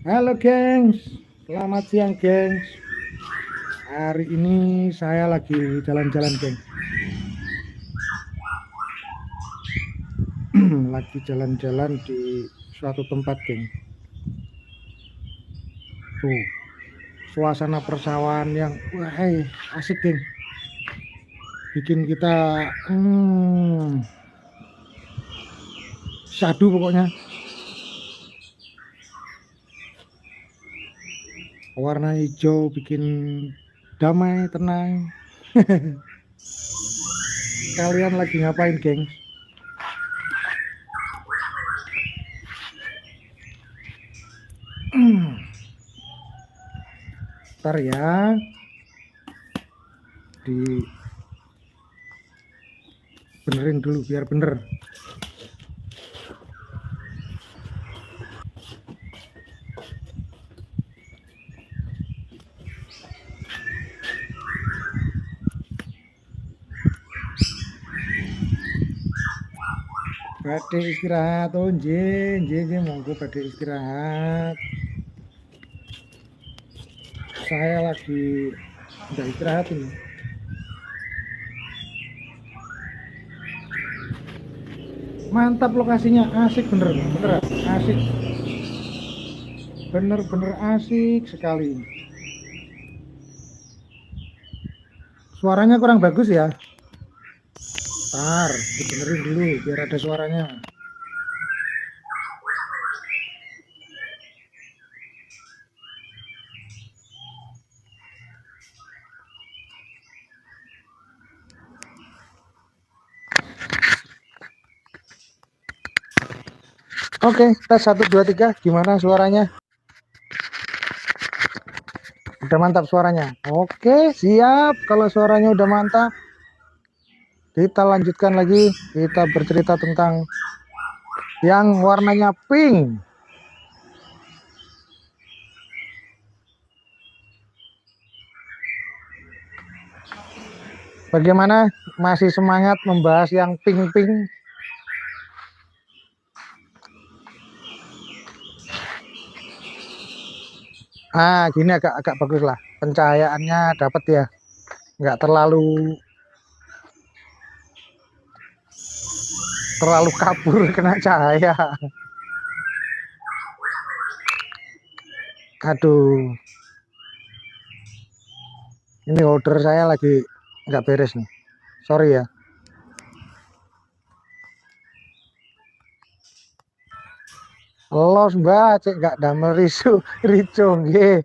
Halo gengs, selamat siang gengs. Hari ini saya lagi jalan-jalan gengs. Lagi jalan-jalan di suatu tempat gengs. Tuh, suasana persawahan yang asik gengs. Bikin kita syahdu pokoknya. Warna hijau bikin damai, tenang. Kalian lagi ngapain gengs? Ntar ya, di benerin dulu biar bener. Badhe istirahat, oh nggih monggo badhe istirahat. Saya lagi udah istirahat ini. Mantap lokasinya, asik bener asik. Bener-bener asik sekali. Suaranya kurang bagus ya. Ntar dibenerin dulu biar ada suaranya. Oke, tes 1 2 3. Gimana suaranya? Udah mantap suaranya. Oke, siap. Kalau suaranya udah mantap, kita lanjutkan lagi. Kita bercerita tentang yang warnanya pink. Bagaimana? Masih semangat membahas yang pink-pink? Gini agak bagus lah. Pencahayaannya dapat ya. Nggak terlalu kabur kena cahaya. Aduh. Ini order saya lagi nggak beres nih. Sorry ya. Los mbak, cek nggak damel ricu nggih.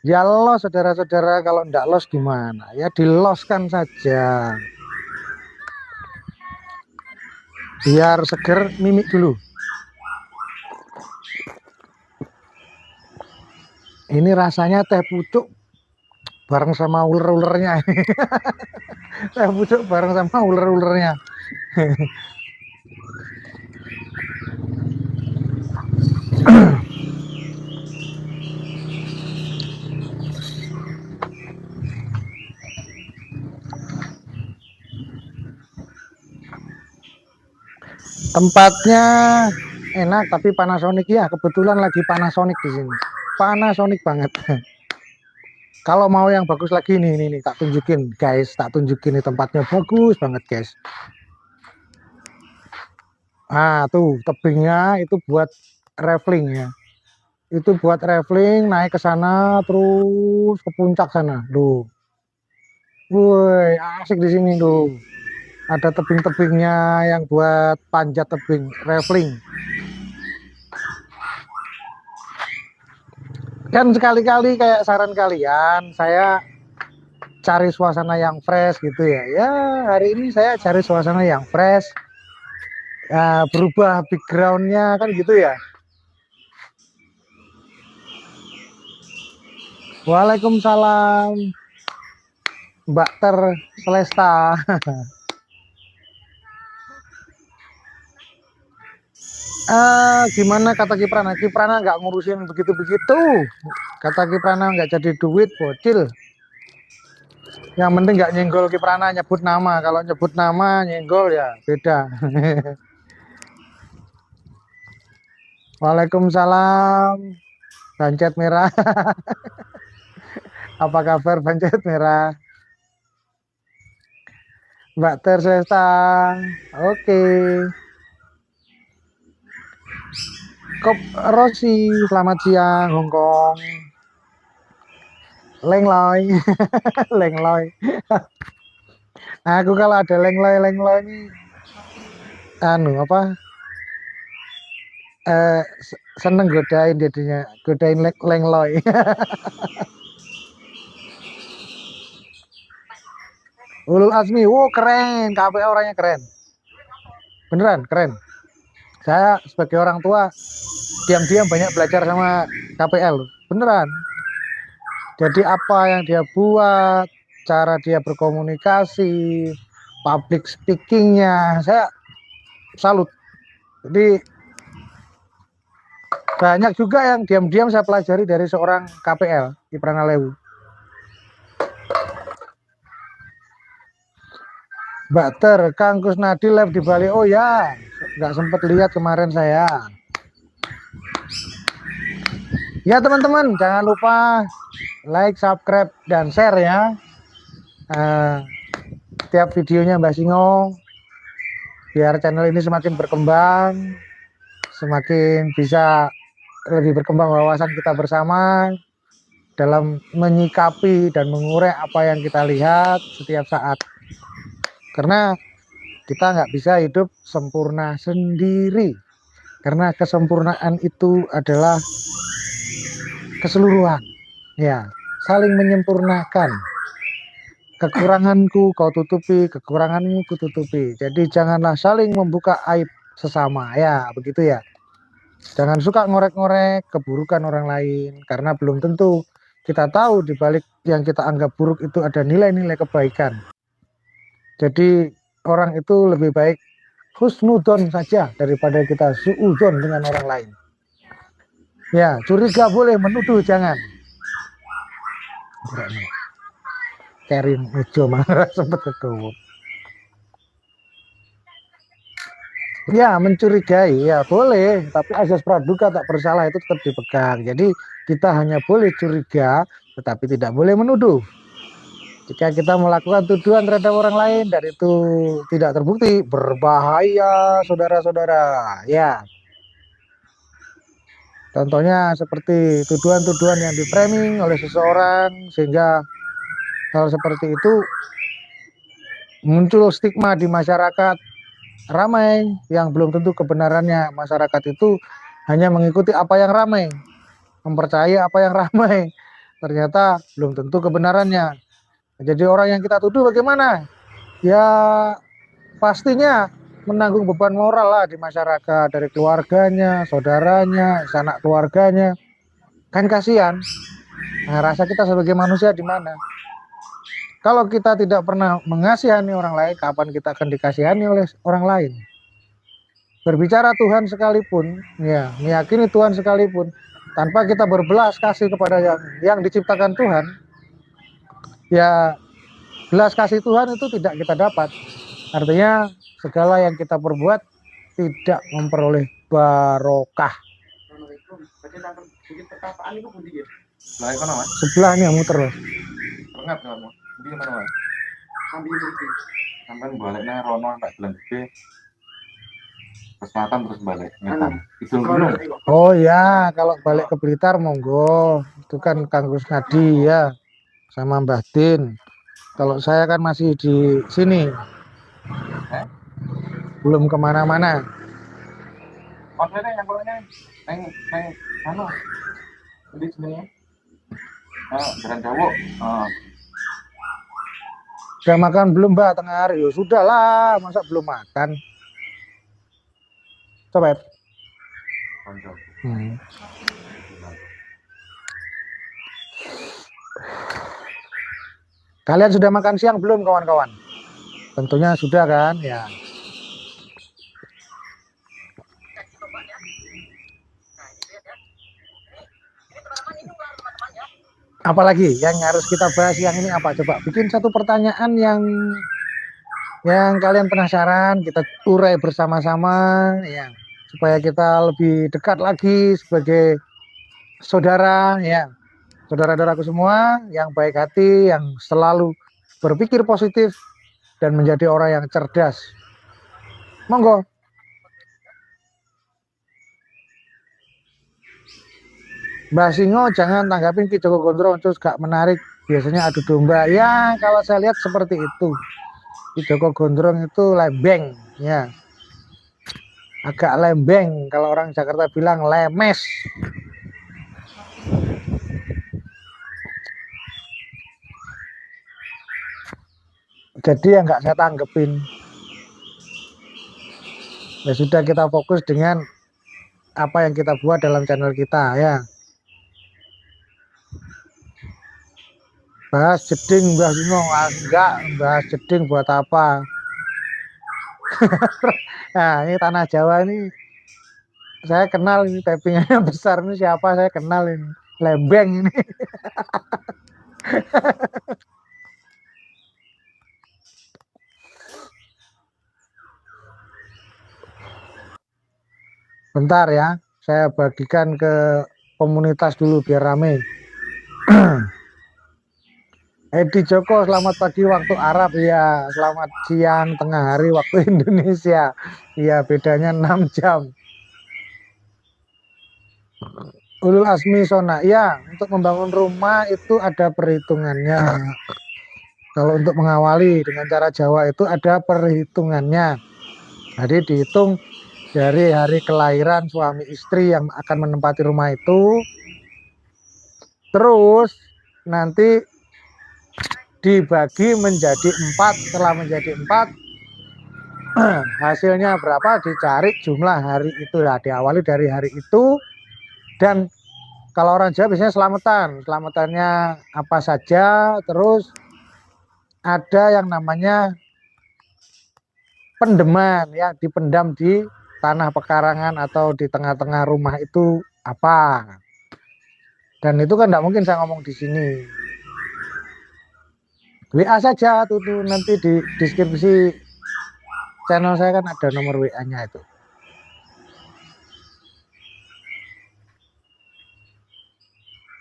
Ya los saudara-saudara, kalau nggak los gimana? Ya diloskan saja. Biar seger, mimik dulu. Ini rasanya teh pucuk bareng sama uler-ulernya. Teh pucuk bareng sama uler-ulernya. Tempatnya enak tapi Panasonic ya, kebetulan lagi Panasonic di sini. Panasonic banget. Kalau mau yang bagus lagi nih tak tunjukin guys, nih tempatnya bagus banget guys. Tuh tebingnya itu buat traveling ya. Itu buat traveling, naik ke sana terus ke puncak sana. Duh. Woi, asik di sini tuh. Ada tebing-tebingnya yang buat panjat tebing traveling. Dan sekali-kali kayak saran kalian, saya cari suasana yang fresh gitu ya. Ya, hari ini saya cari suasana yang fresh. Berubah backgroundnya kan gitu ya. Waalaikumsalam Mbak Ter Selesta. Gimana kata Kiprana? Kiprana nggak ngurusin begitu-begitu. Kata Kiprana nggak jadi duit, bocil. Yang penting nggak nyenggol Kiprana nyebut nama. Kalau nyebut nama nyenggol ya beda. Waalaikumsalam. Bancet merah. Apa kabar bancet merah? Mbak Tersesta. Oke. Kop Rosi, selamat siang Hongkong. Lengloy. Lengloy. Aku kalau ada lengloy ini anu apa? Seneng godain jadinya, godain lengloy. Ulul Azmi, wow keren, KPA orangnya keren. Beneran keren. Saya sebagai orang tua diam-diam banyak belajar sama KPL. Beneran. Jadi apa yang dia buat, cara dia berkomunikasi, public speakingnya, saya salut. Jadi banyak juga yang diam-diam saya pelajari dari seorang KPL di Pranalewu. Mbak Ter, Kang Kusnadi live di Bali. Oh ya, nggak sempat lihat kemarin saya. Ya teman-teman, jangan lupa like, subscribe, dan share ya. Setiap videonya Mbak Singo, biar channel ini semakin berkembang, semakin bisa lebih berkembang wawasan kita bersama dalam menyikapi dan mengurai apa yang kita lihat setiap saat. Karena kita nggak bisa hidup sempurna sendiri. Karena kesempurnaan itu adalah keseluruhan. Ya, saling menyempurnakan. Kekuranganku kau tutupi, kekuranganmu ku tutupi. Jadi janganlah saling membuka aib sesama. Ya, begitu ya. Jangan suka ngorek-ngorek keburukan orang lain. Karena belum tentu kita tahu di balik yang kita anggap buruk itu ada nilai-nilai kebaikan. Jadi orang itu lebih baik husnudon saja daripada kita suudon dengan orang lain. Ya, curiga boleh, menuduh jangan. Kerin Ujo marah sempat kegowo. Ya, mencurigai ya boleh, tapi azas praduga tak bersalah itu tetap dipegang. Jadi kita hanya boleh curiga, tetapi tidak boleh menuduh. Jika kita melakukan tuduhan terhadap orang lain dan itu tidak terbukti, berbahaya saudara-saudara. Ya. Contohnya seperti tuduhan-tuduhan yang di-framing oleh seseorang sehingga hal seperti itu muncul stigma di masyarakat ramai yang belum tentu kebenarannya. Masyarakat itu hanya mengikuti apa yang ramai, mempercayai apa yang ramai. Ternyata belum tentu kebenarannya. Jadi orang yang kita tuduh bagaimana? Ya pastinya menanggung beban moral lah di masyarakat, dari keluarganya, saudaranya, sanak keluarganya. Kan kasihan. Nah, rasa kita sebagai manusia di mana? Kalau kita tidak pernah mengasihani orang lain, kapan kita akan dikasihani oleh orang lain? Berbicara Tuhan sekalipun, ya, meyakini Tuhan sekalipun, tanpa kita berbelas kasih kepada yang diciptakan Tuhan, ya belas kasih Tuhan itu tidak kita dapat. Artinya segala yang kita perbuat tidak memperoleh barokah. Sebelah ini yang muter loh. Sampai baliknya Rono tak bilang gede ke selatan terus balik ngetan. Oh ya, kalau balik ke Blitar monggo. Itu kan Kang Kusnadi ya, sama Mbah Din. Kalau saya kan masih di sini, belum kemana-mana. Kontennya yang bolehnya neng mana? Di sini ya. Jalan Jawa. Sudah makan belum Mbak tengah hari? Ya sudah lah, masa belum makan? Coba. Kalian sudah makan siang belum kawan-kawan? Tentunya sudah kan ya. Apalagi yang harus kita bahas siang ini apa? Coba bikin satu pertanyaan yang kalian penasaran, kita urai bersama-sama ya, supaya kita lebih dekat lagi sebagai saudara ya, saudara-saudaraku semua yang baik hati, yang selalu berpikir positif dan menjadi orang yang cerdas. Monggo. Mbak Singo jangan tanggapin Ki Joko Gondrong terus gak menarik, biasanya adu domba. Ya kalau saya lihat seperti itu, Ki Joko Gondrong itu lembeng ya, agak lembeng, kalau orang Jakarta bilang lemes. Jadi ya nggak saya tanggepin. Ya sudah, kita fokus dengan apa yang kita buat dalam channel kita ya. Bahas jeding Mbah Singo, enggak bahas jeding buat apa. Nah ini tanah Jawa ini saya kenal, ini tappingannya besar, ini siapa saya kenal, ini lembeng ini. Bentar ya, saya bagikan ke komunitas dulu biar rame. Edi Joko, selamat pagi waktu Arab ya, selamat siang tengah hari waktu Indonesia. Ya bedanya 6 jam. Ulul Asmi Sona, ya untuk membangun rumah itu ada perhitungannya. Kalau untuk mengawali dengan cara Jawa itu ada perhitungannya. Jadi dihitung dari hari kelahiran suami istri yang akan menempati rumah itu. Terus nanti dibagi menjadi 4. Setelah menjadi 4, hasilnya berapa dicari jumlah hari itu ya. Diawali dari hari itu. Dan kalau orang Jawa biasanya selamatannya apa saja. Terus ada yang namanya pendeman ya, dipendam di tanah pekarangan atau di tengah-tengah rumah itu apa. Dan itu kan tidak mungkin saya ngomong di sini. WA saja tuh nanti di deskripsi channel saya kan ada nomor WA-nya itu.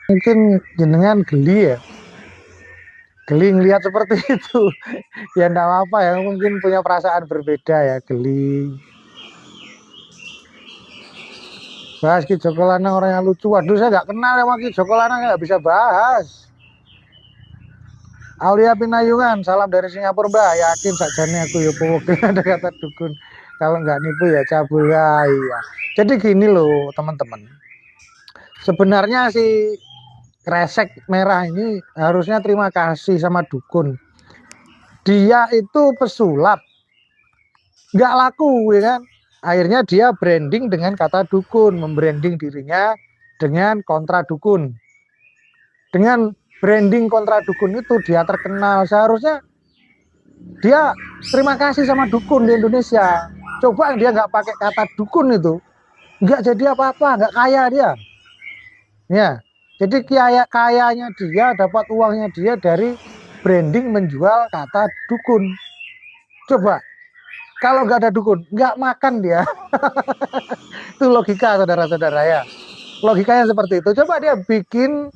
Mungkin jenengan geli ya, geli ngelihat seperti itu. Ya enggak apa-apa ya, mungkin punya perasaan berbeda ya, geli. Bahas Ki Joko Lanang orang yang lucu. Waduh, saya nggak kenal sama Ki Joko Lanang, nggak bisa bahas. Aulia Pinayungan, salam dari Singapura Mbak. Yakin sakjane aku ya powok ada kata dukun. Kalau nggak nipu ya cabul ya. Iya. Jadi gini loh teman-teman. Sebenarnya si kresek merah ini harusnya terima kasih sama dukun. Dia itu pesulap, nggak laku ya kan. Akhirnya dia branding dengan kata dukun, membranding dirinya dengan kontra dukun. Dengan branding kontra dukun itu dia terkenal. Seharusnya dia terima kasih sama dukun di Indonesia. Coba dia nggak pakai kata dukun itu, nggak jadi apa-apa, nggak kaya dia. Ya, jadi kayanya dia, dapat uangnya dia dari branding menjual kata dukun. Coba kalau nggak ada dukun, nggak makan dia. Itu logika saudara-saudara ya. Logikanya seperti itu. Coba dia bikin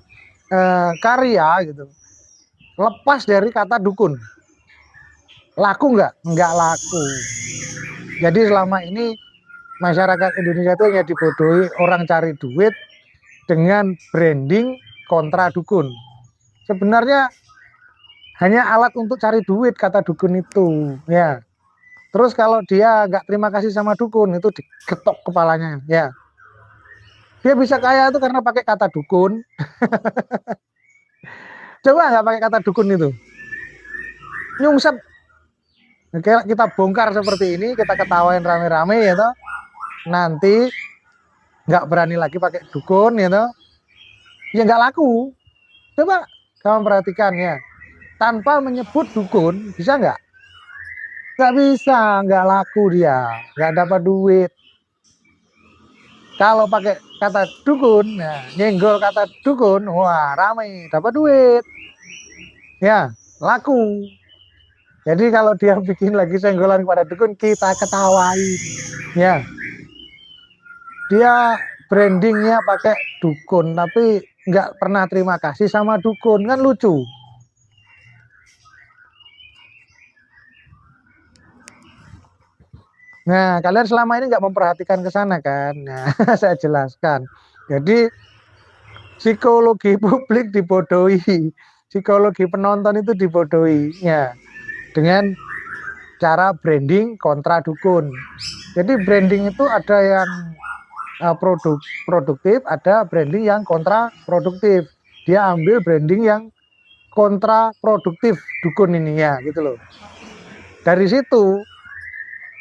karya gitu, lepas dari kata dukun, laku nggak? Nggak laku. Jadi selama ini masyarakat Indonesia itu hanya dibodohi orang cari duit dengan branding kontra dukun. Sebenarnya hanya alat untuk cari duit kata dukun itu ya. Terus kalau dia nggak terima kasih sama dukun, itu digetok kepalanya ya. Dia bisa kaya itu karena pakai kata dukun. Coba nggak pakai kata dukun itu, nyungsep. Kita bongkar seperti ini, kita ketawain rame-rame ya toh. Nanti nggak berani lagi pakai dukun ya toh. Ya nggak laku. Coba kamu perhatikan ya, tanpa menyebut dukun bisa nggak? Nggak bisa, nggak laku dia, nggak dapat duit. Kalau pakai kata dukun, ya, nyenggol kata dukun, wah ramai, dapat duit, ya laku. Jadi kalau dia bikin lagi senggolan kepada dukun, kita ketawain, ya. Dia brandingnya pakai dukun, tapi nggak pernah terima kasih sama dukun, kan lucu. Nah, kalian selama ini nggak memperhatikan ke sana kan? Nah, saya jelaskan. Jadi psikologi publik dibodohi, psikologi penonton itu dibodohi, ya, dengan cara branding kontra dukun. Jadi branding itu ada yang produktif, ada branding yang kontra produktif. Dia ambil branding yang kontra produktif dukun ini ya, gitu loh. Dari situ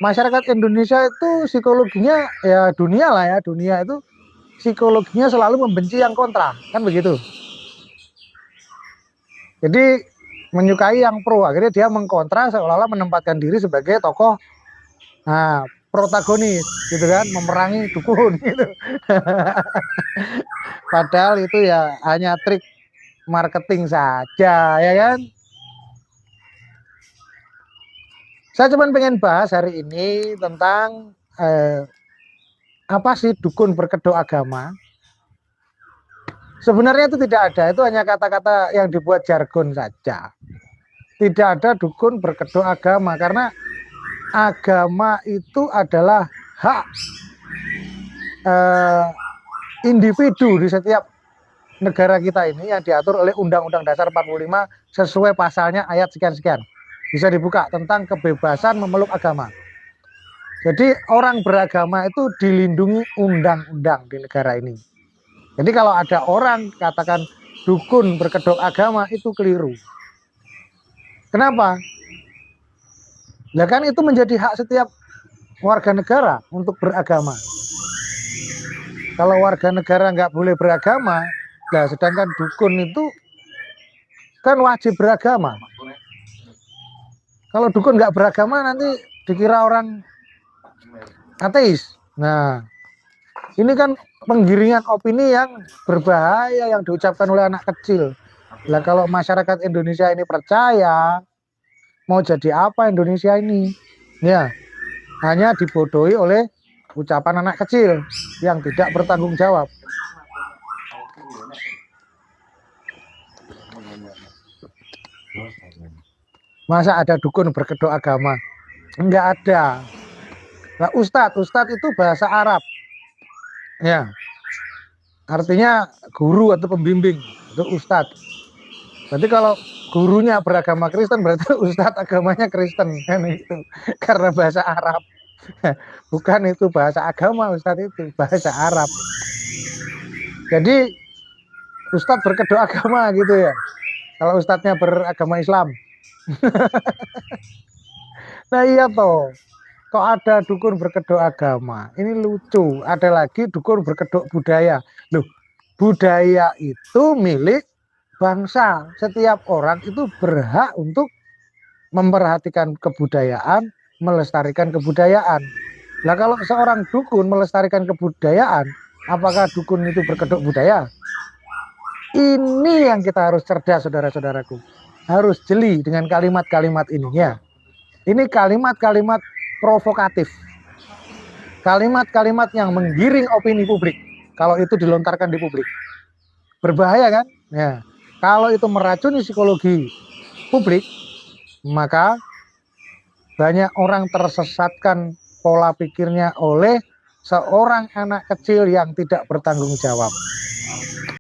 masyarakat Indonesia itu psikologinya ya dunia lah ya, dunia itu psikologinya selalu membenci yang kontra, kan begitu. Jadi menyukai yang pro, akhirnya dia mengkontra seolah-olah menempatkan diri sebagai tokoh protagonis gitu kan, memerangi dukun gitu. Padahal itu ya hanya trik marketing saja ya kan. Saya cuma pengen bahas hari ini tentang apa sih dukun berkedok agama. Sebenarnya itu tidak ada, itu hanya kata-kata yang dibuat jargon saja. Tidak ada dukun berkedok agama, karena agama itu adalah hak individu di setiap negara kita ini yang diatur oleh Undang-Undang Dasar 45 sesuai pasalnya ayat sekian-sekian. Bisa dibuka tentang kebebasan memeluk agama. Jadi orang beragama itu dilindungi undang-undang di negara ini. Jadi kalau ada orang katakan dukun berkedok agama, itu keliru. Kenapa? Nah kan itu menjadi hak setiap warga negara untuk beragama. Kalau warga negara nggak boleh beragama, nah sedangkan dukun itu kan wajib beragama. Kalau dukun nggak beragama nanti dikira orang ateis. Nah, ini kan penggiringan opini yang berbahaya yang diucapkan oleh anak kecil. Nah, kalau masyarakat Indonesia ini percaya, mau jadi apa Indonesia ini? Ya, hanya dibodohi oleh ucapan anak kecil yang tidak bertanggung jawab. Masa ada dukun berkedok agama? Enggak ada. Nah, ustadz itu bahasa Arab. Ya. Artinya guru atau pembimbing, itu ustadz. Berarti kalau gurunya beragama Kristen, berarti ustadz agamanya Kristen kan itu. Karena bahasa Arab. Bukan itu bahasa agama, ustadz itu bahasa Arab. Jadi ustadz berkedok agama gitu ya. Kalau ustadznya beragama Islam. Nah iya toh, kok ada dukun berkedok agama, ini lucu. Ada lagi dukun berkedok budaya. Loh, budaya itu milik bangsa. Setiap orang itu berhak untuk memperhatikan kebudayaan, melestarikan kebudayaan. Nah kalau seorang dukun melestarikan kebudayaan, apakah dukun itu berkedok budaya? Ini yang kita harus cerdas, saudara-saudaraku. Harus jeli dengan kalimat-kalimat ini ya. Ini kalimat-kalimat provokatif. Kalimat-kalimat yang menggiring opini publik. Kalau itu dilontarkan di publik. Berbahaya kan? Ya. Kalau itu meracuni psikologi publik, maka banyak orang tersesatkan pola pikirnya oleh seorang anak kecil yang tidak bertanggung jawab.